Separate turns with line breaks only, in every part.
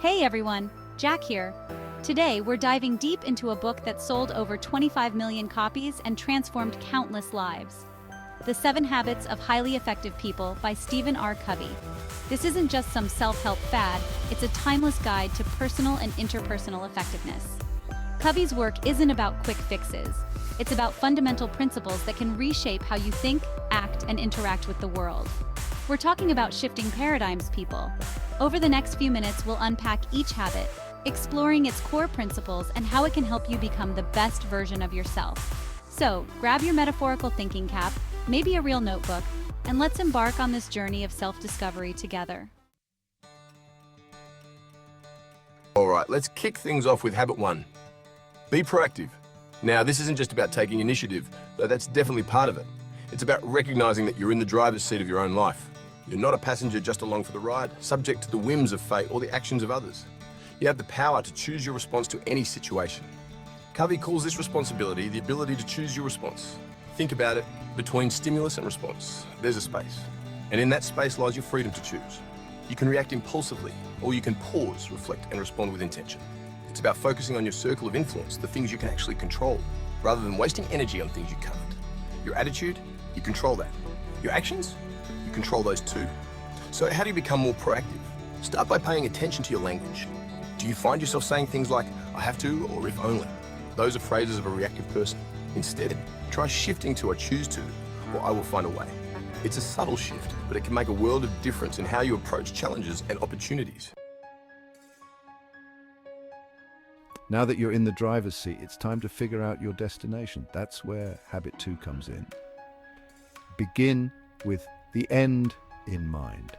Hey everyone, Jack here. Today we're diving deep into a book that sold over 25 million copies and transformed countless lives. The 7 Habits of Highly Effective People by Stephen R. Covey. This isn't just some self-help fad, it's a timeless guide to personal and interpersonal effectiveness. Covey's work isn't about quick fixes. It's about fundamental principles that can reshape how you think, act, and interact with the world. We're talking about shifting paradigms, people. Over the next few minutes, we'll unpack each habit, exploring its core principles and how it can help you become the best version of yourself. So, grab your metaphorical thinking cap, maybe a real notebook, and let's embark on this journey of self-discovery together.
All right, let's kick things off with habit 1. Be proactive. Now, this isn't just about taking initiative, though that's definitely part of it. It's about recognizing that you're in the driver's seat of your own life. You're not a passenger just along for the ride, subject to the whims of fate or the actions of others. You have the power to choose your response to any situation. Covey calls this responsibility the ability to choose your response. Think about it, between stimulus and response, there's a space. And in that space lies your freedom to choose. You can react impulsively, or you can pause, reflect, and respond with intention. It's about focusing on your circle of influence, the things you can actually control, rather than wasting energy on things you can't. Your attitude, you control that. Your actions, you control those too. So how do you become more proactive? Start by paying attention to your language. Do you find yourself saying things like, I have to, or if only? Those are phrases of a reactive person. Instead, try shifting to I choose to, or I will find a way. It's a subtle shift, but it can make a world of difference in how you approach challenges and opportunities.
Now that you're in the driver's seat, it's time to figure out your destination. That's where habit 2 comes in. Begin with the end in mind.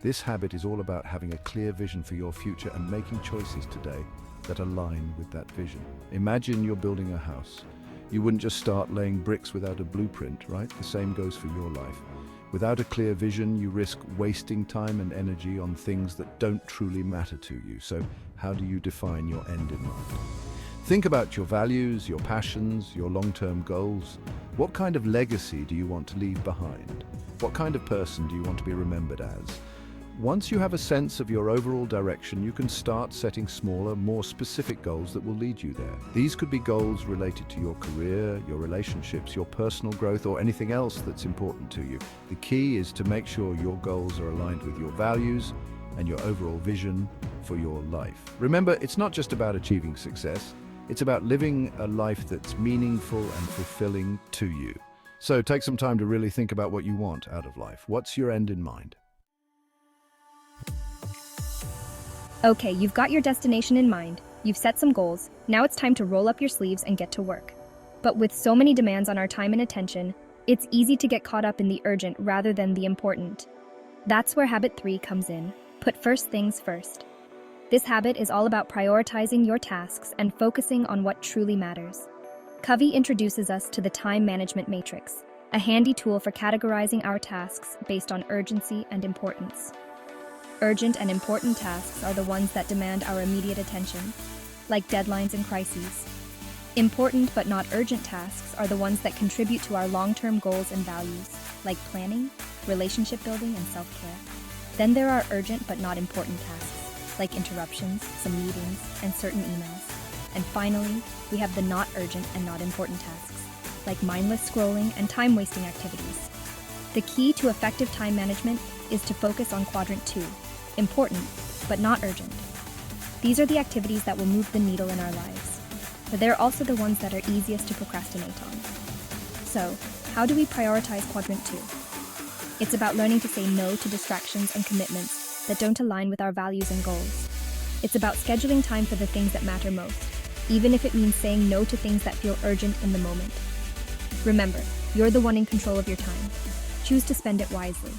This habit is all about having a clear vision for your future and making choices today that align with that vision. Imagine you're building a house. You wouldn't just start laying bricks without a blueprint, right? The same goes for your life. Without a clear vision, you risk wasting time and energy on things that don't truly matter to you. So how do you define your end in mind? Think about your values, your passions, your long-term goals. What kind of legacy do you want to leave behind? What kind of person do you want to be remembered as? Once you have a sense of your overall direction, you can start setting smaller, more specific goals that will lead you there. These could be goals related to your career, your relationships, your personal growth, or anything else that's important to you. The key is to make sure your goals are aligned with your values and your overall vision for your life. Remember, it's not just about achieving success. It's about living a life that's meaningful and fulfilling to you. So take some time to really think about what you want out of life. What's your end in mind?
Okay, you've got your destination in mind, you've set some goals, now it's time to roll up your sleeves and get to work. But with so many demands on our time and attention, it's easy to get caught up in the urgent rather than the important. That's where habit 3 comes in. Put first things first. This habit is all about prioritizing your tasks and focusing on what truly matters. Covey introduces us to the time management matrix, a handy tool for categorizing our tasks based on urgency and importance. Urgent and important tasks are the ones that demand our immediate attention, like deadlines and crises. Important but not urgent tasks are the ones that contribute to our long-term goals and values, like planning, relationship building, and self-care. Then there are urgent but not important tasks, like interruptions, some meetings, and certain emails. And finally, we have the not urgent and not important tasks, like mindless scrolling and time-wasting activities. The key to effective time management is to focus on quadrant 2, important, but not urgent. These are the activities that will move the needle in our lives, but they're also the ones that are easiest to procrastinate on. So, how do we prioritize quadrant 2? It's about learning to say no to distractions and commitments that don't align with our values and goals. It's about scheduling time for the things that matter most, even if it means saying no to things that feel urgent in the moment. Remember, you're the one in control of your time. Choose to spend it wisely.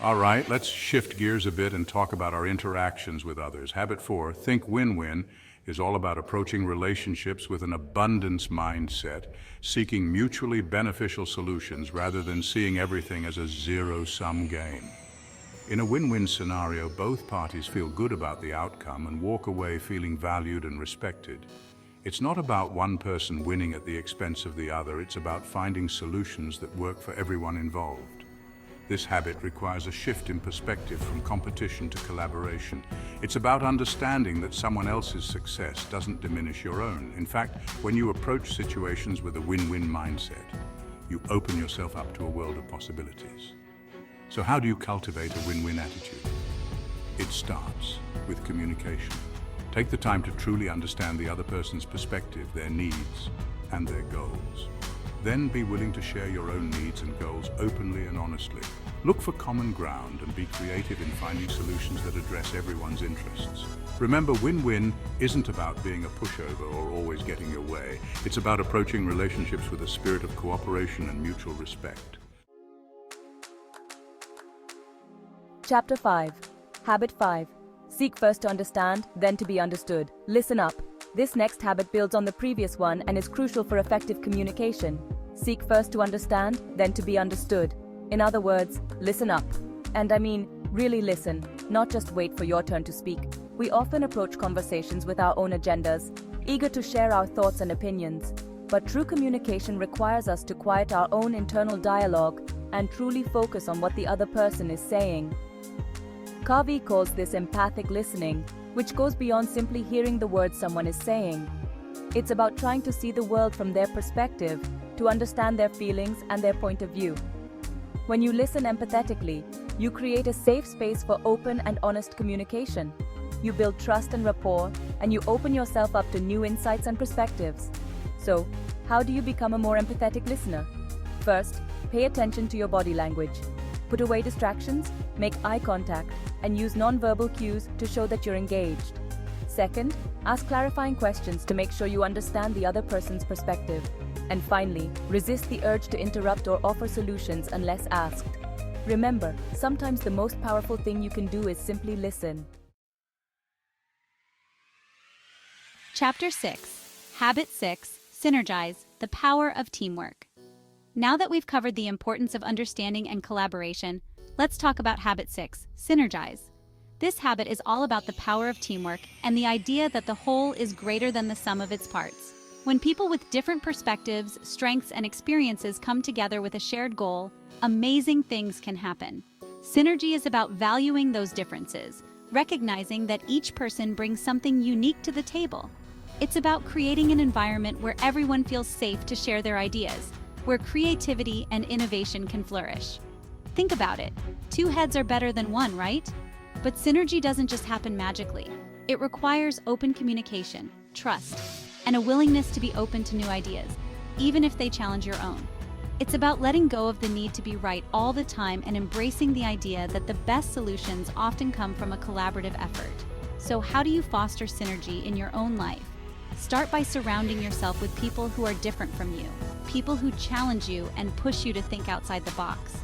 All right, let's shift gears a bit and talk about our interactions with others. Habit 4, think win-win, is all about approaching relationships with an abundance mindset, seeking mutually beneficial solutions rather than seeing everything as a zero-sum game. In a win-win scenario, both parties feel good about the outcome and walk away feeling valued and respected. It's not about one person winning at the expense of the other, it's about finding solutions that work for everyone involved. This habit requires a shift in perspective from competition to collaboration. It's about understanding that someone else's success doesn't diminish your own. In fact, when you approach situations with a win-win mindset, you open yourself up to a world of possibilities. So how do you cultivate a win-win attitude? It starts with communication. Take the time to truly understand the other person's perspective, their needs, and their goals. Then be willing to share your own needs and goals openly and honestly. Look for common ground and be creative in finding solutions that address everyone's interests. Remember, win-win isn't about being a pushover or always getting your way. It's about approaching relationships with a spirit of cooperation and mutual respect.
Chapter 5. Habit 5. Seek first to understand, then to be understood. Listen up. This next habit builds on the previous one and is crucial for effective communication. Seek first to understand, then to be understood. In other words, listen up. And I mean, really listen, not just wait for your turn to speak. We often approach conversations with our own agendas, eager to share our thoughts and opinions. But true communication requires us to quiet our own internal dialogue and truly focus on what the other person is saying. Covey calls this empathic listening, which goes beyond simply hearing the words someone is saying. It's about trying to see the world from their perspective, to understand their feelings and their point of view. When you listen empathetically, you create a safe space for open and honest communication. You build trust and rapport, and you open yourself up to new insights and perspectives. So, how do you become a more empathetic listener? First, pay attention to your body language. Put away distractions, make eye contact, and use non-verbal cues to show that you're engaged. Second, ask clarifying questions to make sure you understand the other person's perspective. And finally, resist the urge to interrupt or offer solutions unless asked. Remember, sometimes the most powerful thing you can do is simply listen.
Chapter 6. Habit 6. Synergize, the power of teamwork. Now that we've covered the importance of understanding and collaboration, let's talk about Habit 6, Synergize. This habit is all about the power of teamwork and the idea that the whole is greater than the sum of its parts. When people with different perspectives, strengths, and experiences come together with a shared goal, amazing things can happen. Synergy is about valuing those differences, recognizing that each person brings something unique to the table. It's about creating an environment where everyone feels safe to share their ideas, where creativity and innovation can flourish. Think about it. Two heads are better than one, right? But synergy doesn't just happen magically. It requires open communication, trust, and a willingness to be open to new ideas, even if they challenge your own. It's about letting go of the need to be right all the time and embracing the idea that the best solutions often come from a collaborative effort. So how do you foster synergy in your own life? Start by surrounding yourself with people who are different from you, people who challenge you and push you to think outside the box.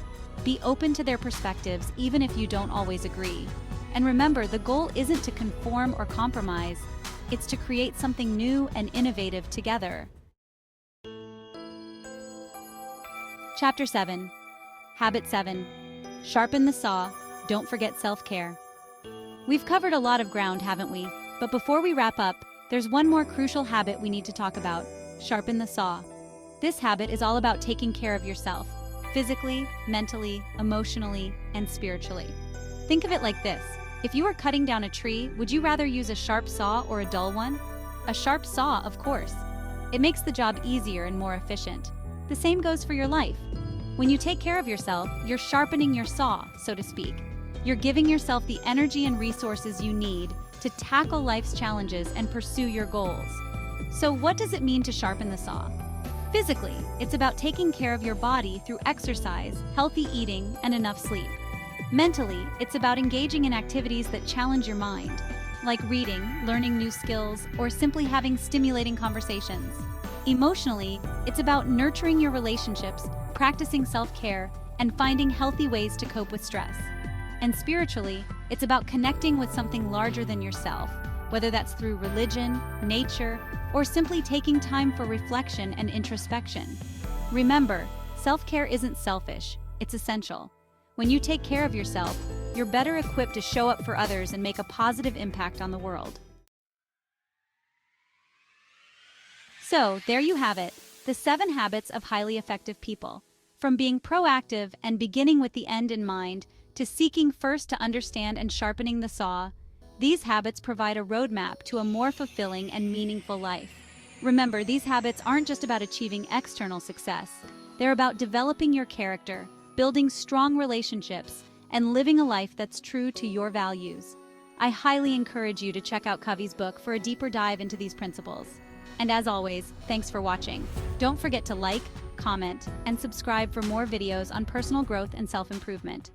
Be open to their perspectives even if you don't always agree. And remember, the goal isn't to conform or compromise, it's to create something new and innovative together. Chapter 7. Habit 7. Sharpen the saw, don't forget self-care. We've covered a lot of ground, haven't we? But before we wrap up, there's one more crucial habit we need to talk about: sharpen the saw. This habit is all about taking care of yourself, physically, mentally, emotionally, and spiritually. Think of it like this. If you were cutting down a tree, would you rather use a sharp saw or a dull one? A sharp saw, of course. It makes the job easier and more efficient. The same goes for your life. When you take care of yourself, you're sharpening your saw, so to speak. You're giving yourself the energy and resources you need to tackle life's challenges and pursue your goals. So what does it mean to sharpen the saw? Physically, it's about taking care of your body through exercise, healthy eating, and enough sleep. Mentally, it's about engaging in activities that challenge your mind, like reading, learning new skills, or simply having stimulating conversations. Emotionally, it's about nurturing your relationships, practicing self-care, and finding healthy ways to cope with stress. And spiritually, it's about connecting with something larger than yourself, whether that's through religion, nature, or simply taking time for reflection and introspection. Remember, self-care isn't selfish, it's essential. When you take care of yourself, you're better equipped to show up for others and make a positive impact on the world. So, there you have it, the 7 habits of highly effective people. From being proactive and beginning with the end in mind, to seeking first to understand and sharpening the saw, these habits provide a roadmap to a more fulfilling and meaningful life. Remember, these habits aren't just about achieving external success. They're about developing your character, building strong relationships, and living a life that's true to your values. I highly encourage you to check out Covey's book for a deeper dive into these principles. And as always, thanks for watching. Don't forget to like, comment, and subscribe for more videos on personal growth and self-improvement.